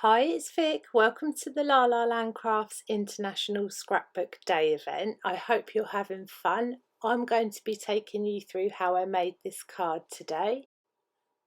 Hi, it's Vic. Welcome to the La La Land Crafts International Scrapbook Day event. I hope you're having fun. I'm going to be taking you through how I made this card today.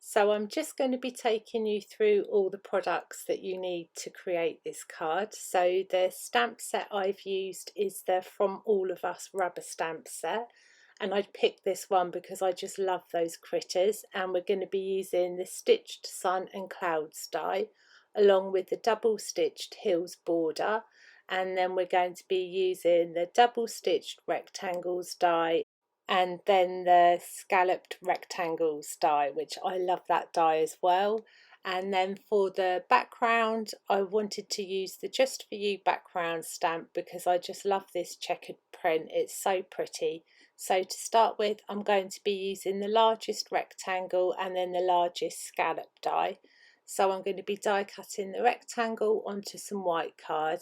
So I'm just going to be taking you through all the products that you need to create this card. So the stamp set I've used is the From All of Us rubber stamp set. And I picked this one because I just love those critters. And we're going to be using the Stitched Sun and Clouds die, along with the double stitched hills border, and then we're going to be using the double stitched rectangles die and then the scalloped rectangles die, which I love that die as well. And then for the background, I wanted to use the Just For You background stamp because I just love this checkered print. It's so pretty. So to start with, I'm going to be using the largest rectangle and then the largest scallop die. So I'm going to be die cutting the rectangle onto some white card.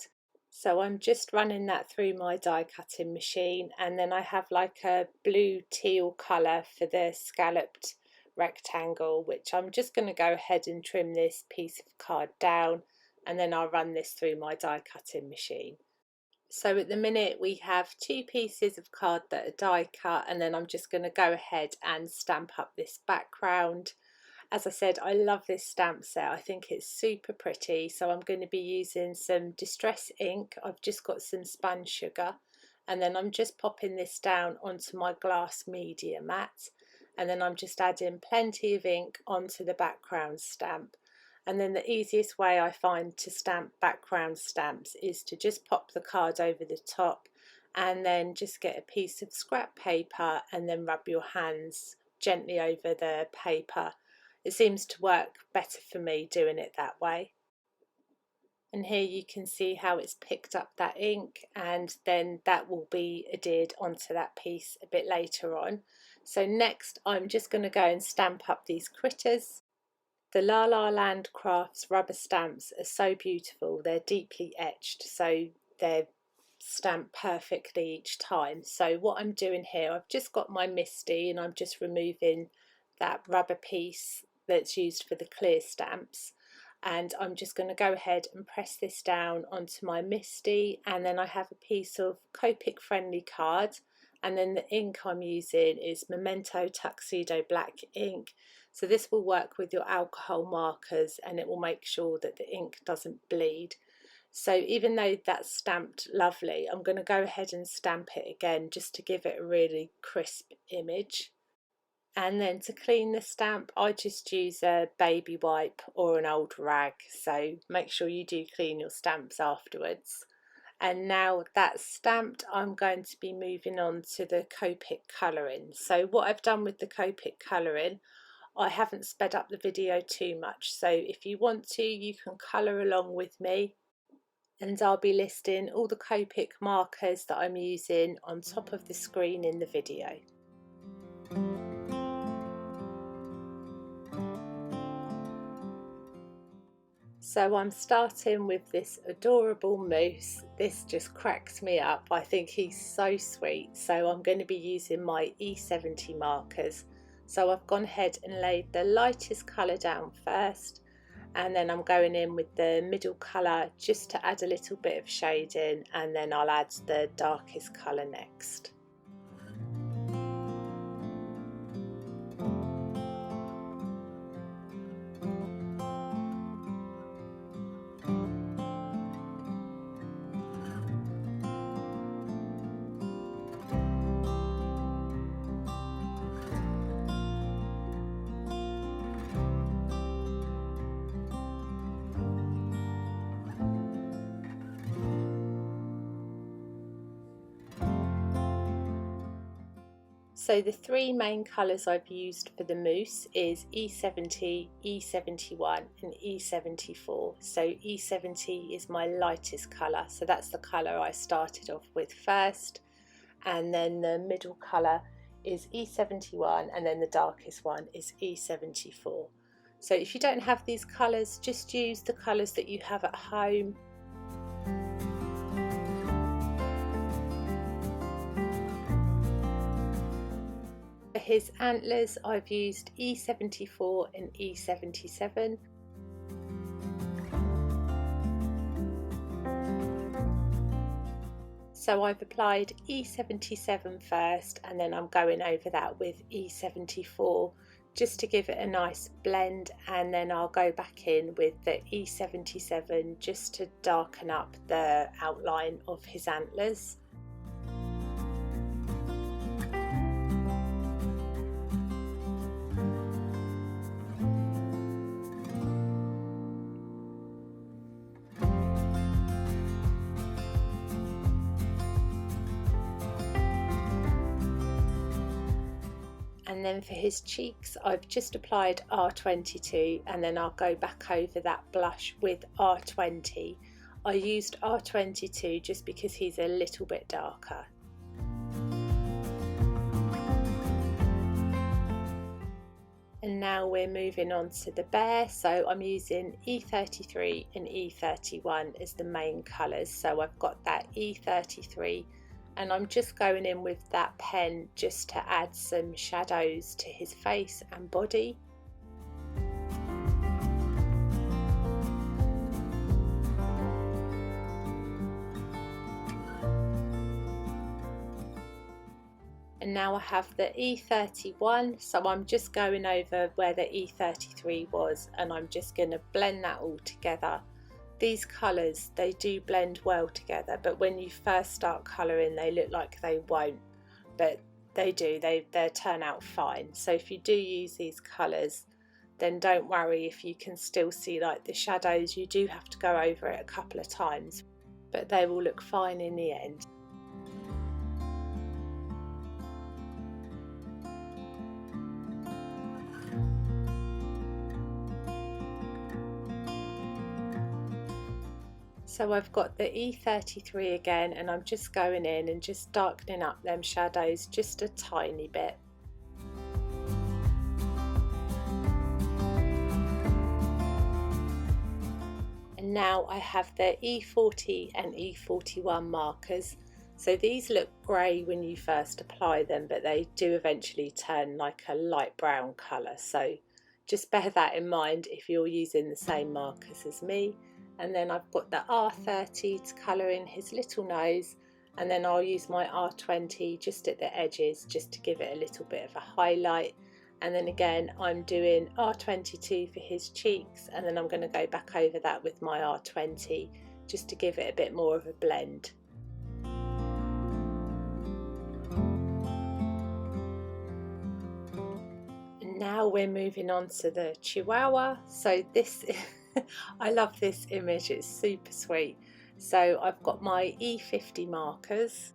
So I'm just running that through my die cutting machine, and then I have like a blue teal colour for the scalloped rectangle, which I'm just going to go ahead and trim this piece of card down, and then I'll run this through my die cutting machine. So at the minute we have two pieces of card that are die cut, and then I'm just going to go ahead and stamp up this background. As I said, I love this stamp set. I think it's super pretty. So I'm going to be using some Distress ink. I've just got some spun sugar, and then I'm just popping this down onto my glass media mat, and then I'm just adding plenty of ink onto the background stamp. And then the easiest way I find to stamp background stamps is to just pop the card over the top and then just get a piece of scrap paper and then rub your hands gently over the paper. It seems to work better for me doing it that way. And here you can see how it's picked up that ink, and then that will be adhered onto that piece a bit later on. So next I'm just going to go and stamp up these critters. The La La Land Crafts rubber stamps are so beautiful. They're deeply etched, so they're stamped perfectly each time. So what I'm doing here, I've just got my Misty and I'm just removing that rubber piece that's used for the clear stamps, and I'm just going to go ahead and press this down onto my Misty, and then I have a piece of Copic friendly card, and then the ink I'm using is Memento Tuxedo Black ink. So this will work with your alcohol markers and it will make sure that the ink doesn't bleed. So even though that's stamped lovely, I'm going to go ahead and stamp it again just to give it a really crisp image. And then to clean the stamp, I just use a baby wipe or an old rag, so make sure you do clean your stamps afterwards. And now that's stamped, I'm going to be moving on to the Copic Coloring. So what I've done with the Copic Coloring, I haven't sped up the video too much, so if you want to, you can colour along with me, and I'll be listing all the Copic markers that I'm using on top of the screen in the video. So I'm starting with this adorable moose. This just cracks me up. I think he's so sweet. So I'm going to be using my E70 markers. So I've gone ahead and laid the lightest colour down first, and then I'm going in with the middle colour just to add a little bit of shading, and then I'll add the darkest colour next. So the three main colours I've used for the moose is E70, E71 and E74. So E70 is my lightest colour, so that's the colour I started off with first, and then the middle colour is E71, and then the darkest one is E74. So if you don't have these colours, just use the colours that you have at home. For his antlers, I've used E74 and E77. So I've applied E77 first, and then I'm going over that with E74 just to give it a nice blend, and then I'll go back in with the E77 just to darken up the outline of his antlers. And then for his cheeks, I've just applied R22, and then I'll go back over that blush with R20. I used R22 just because he's a little bit darker. And now we're moving on to the bear, so I'm using E33 and E31 as the main colours. So I've got that E33, and I'm just going in with that pen just to add some shadows to his face and body. And now I have the E31, so I'm just going over where the E33 was, and I'm just going to blend that all together. These colours, they do blend well together, but when you first start colouring they look like they won't, but they do, they turn out fine. So if you do use these colours, then don't worry if you can still see like the shadows. You do have to go over it a couple of times, but they will look fine in the end. So I've got the E33 again, and I'm just going in and just darkening up them shadows just a tiny bit. And now I have the E40 and E41 markers. So these look grey when you first apply them, but they do eventually turn like a light brown colour. So just bear that in mind if you're using the same markers as me. And then I've got the R30 to colour in his little nose, and then I'll use my R20 just at the edges just to give it a little bit of a highlight. And then again I'm doing R22 for his cheeks, and then I'm going to go back over that with my R20 just to give it a bit more of a blend. And now we're moving on to the Chihuahua. So this I love this image, it's super sweet. So I've got my E50 markers.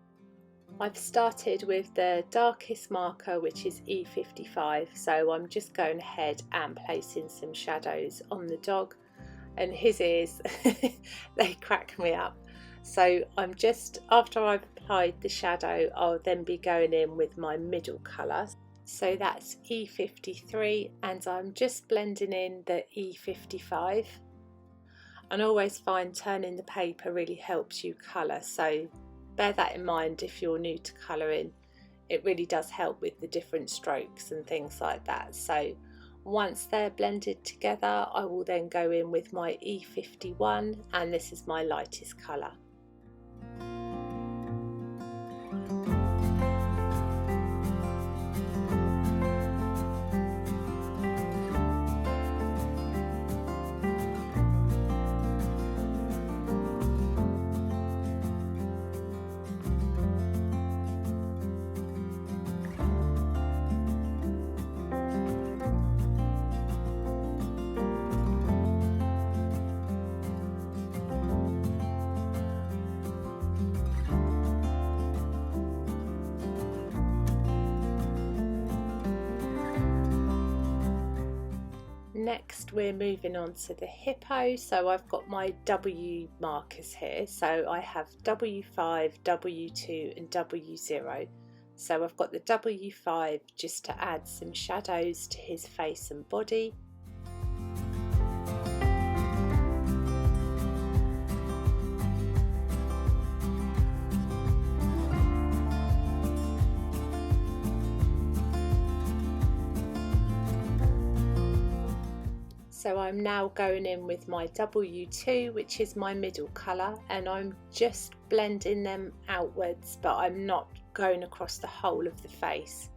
I've started with the darkest marker, which is E55, so I'm just going ahead and placing some shadows on the dog, and his ears they crack me up. So I'm just, after I've applied the shadow, I'll then be going in with my middle colour. So that's E53, and I'm just blending in the E55. And I always find turning the paper really helps you colour, so bear that in mind if you're new to colouring. It really does help with the different strokes and things like that. So once they're blended together, I will then go in with my E51, and this is my lightest colour. Next we're moving on to the hippo, so I've got my W markers here, so I have W5, W2 and W0. So I've got the W5 just to add some shadows to his face and body. So I'm now going in with my W2, which is my middle colour, and I'm just blending them outwards, but I'm not going across the whole of the face.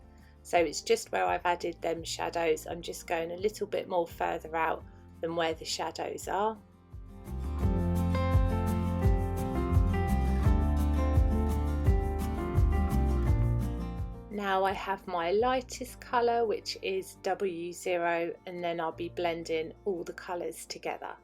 So it's just where I've added them shadows, I'm just going a little bit more further out than where the shadows are. Now I have my lightest colour, which is W0, and then I'll be blending all the colours together.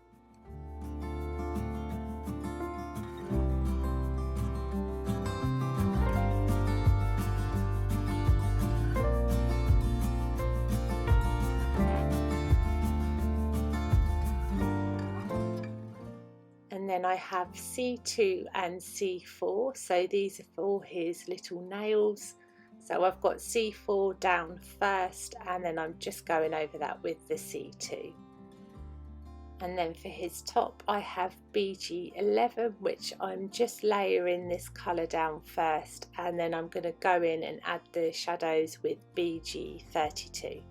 And then I have C2 and C4, so these are for his little nails. So I've got C4 down first, and then I'm just going over that with the C2. And then for his top I have BG11, which I'm just layering this colour down first, and then I'm going to go in and add the shadows with BG32.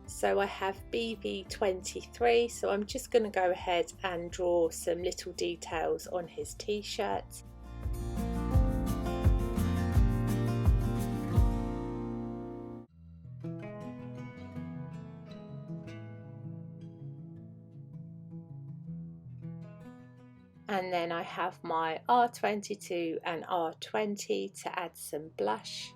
So I have BB23, so I'm just going to go ahead and draw some little details on his t-shirt. And then I have my R22 and R20 to add some blush.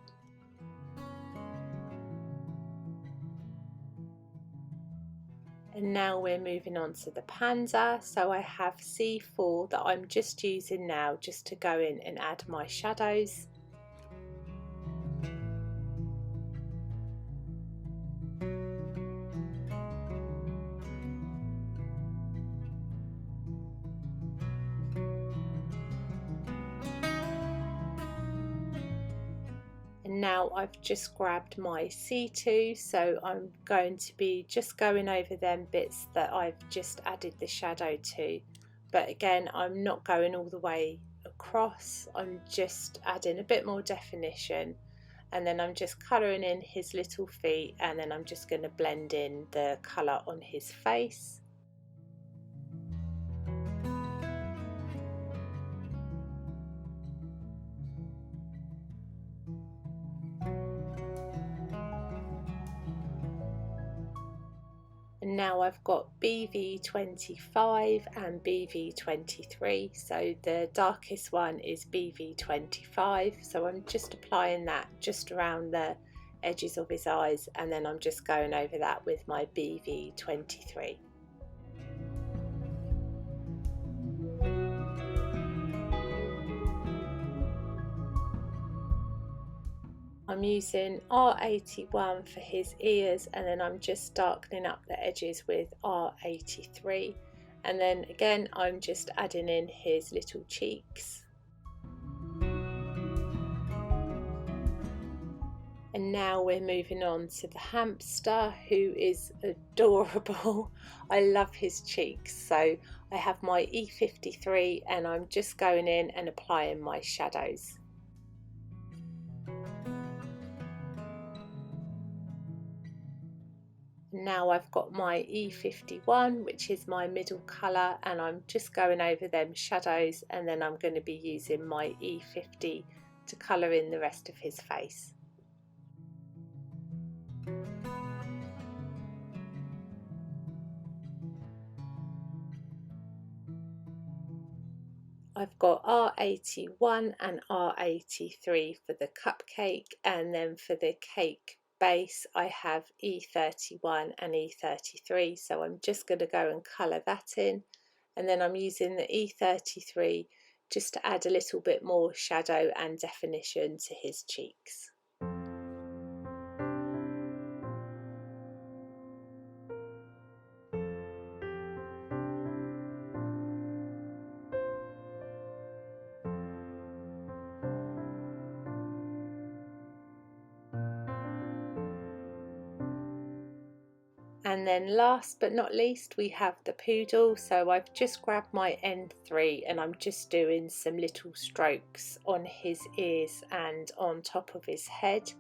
And now we're moving on to the panda, so I have C4 that I'm just using now just to go in and add my shadows. And now I've just grabbed my C2, so I'm going to be just going over them bits that I've just added the shadow to, but again I'm not going all the way across, I'm just adding a bit more definition, and then I'm just colouring in his little feet, and then I'm just going to blend in the colour on his face. And now I've got BV25 and BV23, so the darkest one is BV25, so I'm just applying that just around the edges of his eyes, and then I'm just going over that with my BV23. I'm using R81 for his ears, and then I'm just darkening up the edges with R83, and then again I'm just adding in his little cheeks. And now we're moving on to the hamster, who is adorable. I love his cheeks, so I have my E53 and I'm just going in and applying my shadows. Now I've got my E51, which is my middle colour, and I'm just going over them shadows, and then I'm going to be using my E50 to colour in the rest of his face. I've got R81 and R83 for the cupcake, and then for the cake base I have E31 and E33, so I'm just going to go and colour that in, and then I'm using the E33 just to add a little bit more shadow and definition to his cheeks. And then last but not least we have the Poodle. So I've just grabbed my N3 and I'm just doing some little strokes on his ears and on top of his head.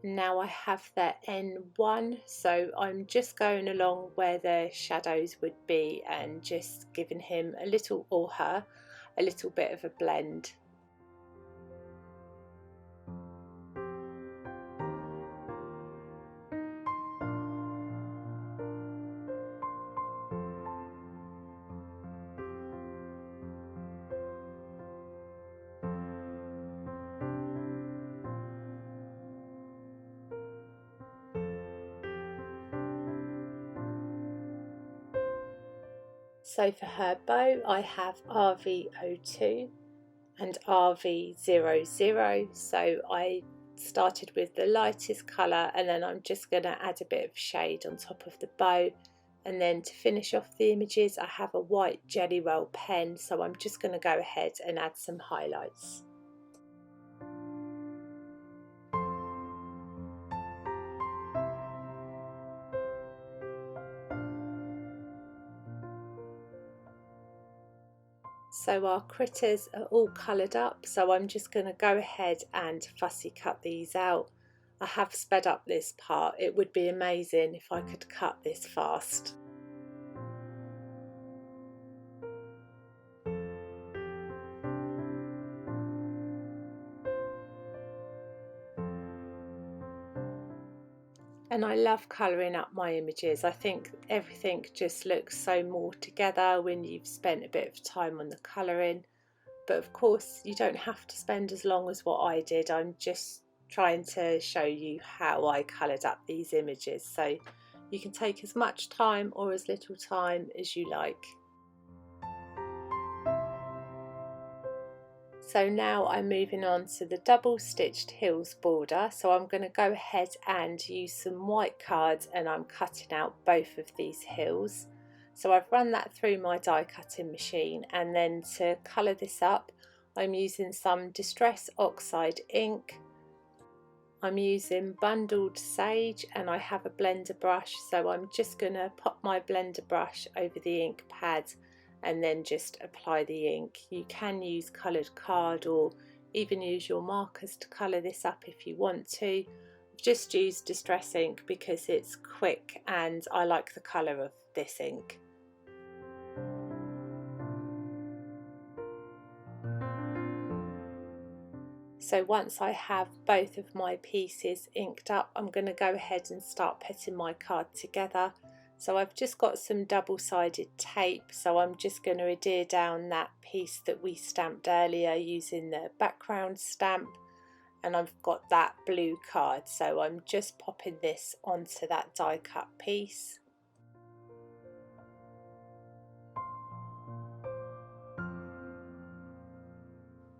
Now I have the N1, so I'm just going along where the shadows would be and just giving him a little, or her, a little bit of a blend. So for her bow I have RV02 and RV00, so I started with the lightest colour and then I'm just going to add a bit of shade on top of the bow, and then to finish off the images I have a white Jelly Roll pen, so I'm just going to go ahead and add some highlights. So our critters are all coloured up, so I'm just going to go ahead and fussy cut these out. I have sped up this part. It would be amazing if I could cut this fast. And I love colouring up my images. I think everything just looks so more together when you've spent a bit of time on the colouring. But of course you don't have to spend as long as what I did. I'm just trying to show you how I coloured up these images, so you can take as much time or as little time as you like. So now I'm moving on to the double stitched heels border, so I'm going to go ahead and use some white cards and I'm cutting out both of these heels. So I've run that through my die cutting machine, and then to colour this up I'm using some Distress Oxide ink. I'm using Bundled Sage and I have a blender brush, so I'm just going to pop my blender brush over the ink pad and then just apply the ink. You can use coloured card or even use your markers to colour this up if you want to. I've just used Distress ink because it's quick and I like the colour of this ink. So once I have both of my pieces inked up, I'm going to go ahead and start putting my card together. So I've just got some double-sided tape, so I'm just going to adhere down that piece that we stamped earlier using the background stamp, and I've got that blue card, so I'm just popping this onto that die cut piece.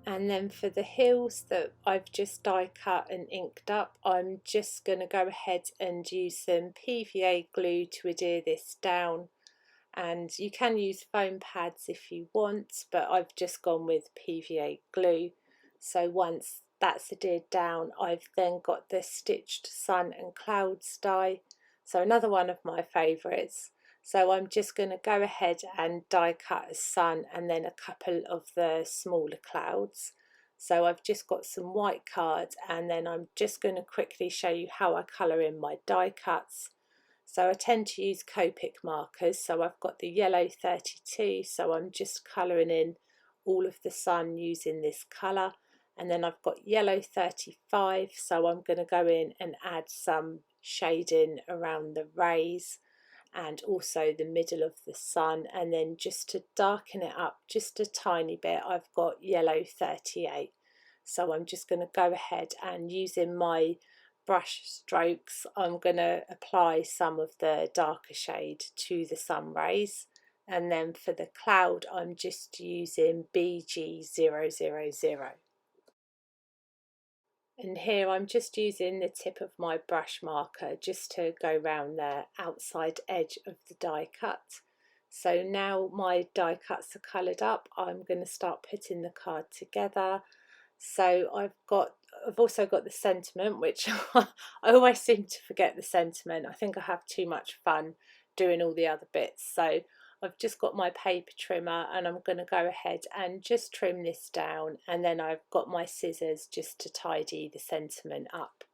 And then for the heels that I've just die cut and inked up, I'm just going to go ahead and use some PVA glue to adhere this down. And you can use foam pads if you want, but I've just gone with PVA glue. So once that's adhered down, I've then got the stitched sun and clouds die. So another one of my favourites. So I'm just going to go ahead and die cut a sun and then a couple of the smaller clouds. So I've just got some white cards, and then I'm just going to quickly show you how I colour in my die cuts. So I tend to use Copic markers, so I've got the yellow 32, so I'm just colouring in all of the sun using this colour. And then I've got yellow 35, so I'm going to go in and add some shading around the rays and also the middle of the sun, and then just to darken it up just a tiny bit I've got yellow 38. So I'm just going to go ahead and using my brush strokes I'm going to apply some of the darker shade to the sun rays, and then for the cloud I'm just using BG000. And here I'm just using the tip of my brush marker just to go round the outside edge of the die cut. So now my die cuts are coloured up, I'm going to start putting the card together. So I've also got the sentiment, which I always seem to forget the sentiment. I think I have too much fun doing all the other bits. So I've just got my paper trimmer and I'm going to go ahead and just trim this down, and then I've got my scissors just to tidy the sentiment up.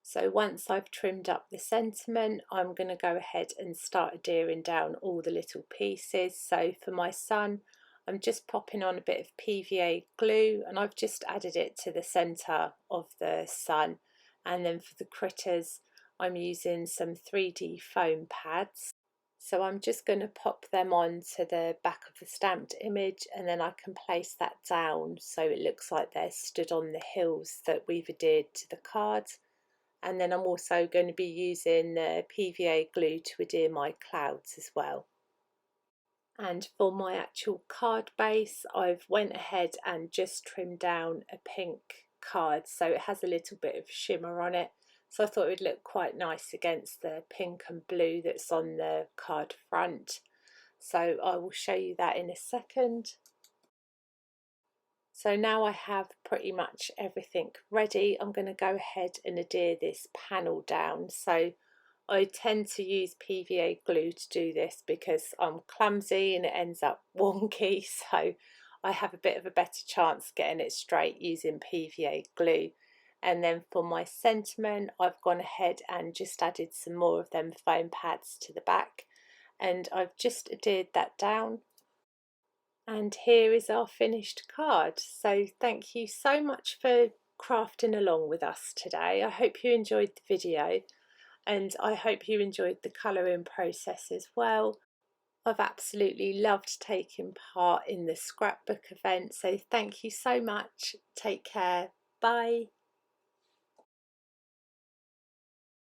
So once I've trimmed up the sentiment, I'm going to go ahead and start adhering down all the little pieces. So for my sun, I'm just popping on a bit of PVA glue, and I've just added it to the centre of the sun. And then for the critters, I'm using some 3D foam pads. So I'm just going to pop them onto the back of the stamped image, and then I can place that down so it looks like they're stood on the hills that we've adhered to the card. And then I'm also going to be using PVA glue to adhere my clouds as well. And for my actual card base, I've went ahead and just trimmed down a pink card, so it has a little bit of shimmer on it. So I thought it would look quite nice against the pink and blue that's on the card front. So I will show you that in a second. So now I have pretty much everything ready. I'm going to go ahead and adhere this panel down. So I tend to use PVA glue to do this because I'm clumsy and it ends up wonky. So I have a bit of a better chance getting it straight using PVA glue. And then for my sentiment, I've gone ahead and just added some more of them foam pads to the back. And I've just adhered that down. And here is our finished card. So thank you so much for crafting along with us today. I hope you enjoyed the video, and I hope you enjoyed the colouring process as well. I've absolutely loved taking part in the scrapbook event, so thank you so much. Take care. Bye.